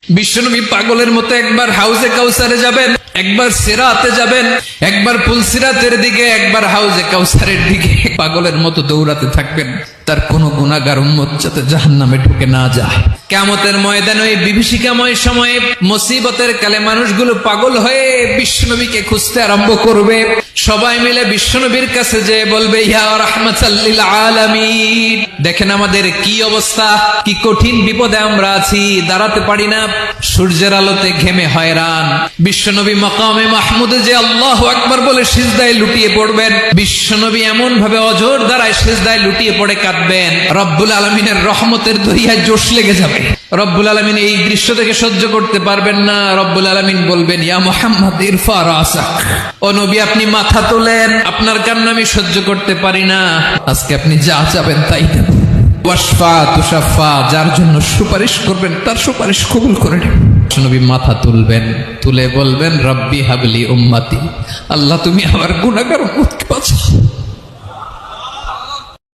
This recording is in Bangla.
বিশ্বনবী পাগলের মতো একবার হাউজে কাউসারে যাবেন, একবার সিরাতে যাবেন, একবার পুলসিরাতের দিকে, একবার হাউজে কাউসারের দিকে পাগলের মতো দৌড়াতে থাকবেন। তার কোন গুনাহগার উম্মত যাতে জাহান্নামে ঢুকে না যায়। কিয়ামতের ময়দানে ওই বিভীষিকাময় সময়ে মুসিবতের কালে মানুষগুলো পাগল হয়ে বিশ্বনবীকে খুঁজতে আরম্ভ করবে। সবাই মিলে বিশ্বনবীর কাছে যেয়ে বলবে, ইয়া রাহমাতাল লিল আলামিন, দেখেন আমাদের কি অবস্থা, কি কঠিন বিপদে আমরা আছি, দাঁড়াতে পারি না, সূর্যের আলোতে ঘেমে হয়রান। বিশ্বনবী মাকামে মাহমুদে যে আল্লাহু আকবার বলে সিজদায় লুটিয়ে পড়বেন, বিশ্বনবী এমন ভাবে অজর দ্বারায় সিজদায় লুটিয়ে পড়ে কাঁদবেন, রব্বুল আলামিনের রহমতের দরিয়ায় জোশ লেগে যাবে। রব্বুল আলামিন এই দৃশ্য থেকে সহ্য করতে পারবেন না। রব্বুল আলামিন বলবেন, ইয়া মুহাম্মদ ইরফা রাসাক, ও নবী আপনি মাথা তোলেন, আপনার কান্না আমি সহ্য করতে পারি না, আজকে আপনি যা চাবেন তাই দেব। ওয়াশফা তুশাফা, যার জন্য সুপারিশ করবেন তার সুপারিশ কবুল করে নেবেন। নবী মাথা তুলবেন, তুলে বলবেন, রব্বি হাবলি উম্মতি, আল্লাহ তুমি আমার গুনাহগার উম্মতকে বাঁচাও।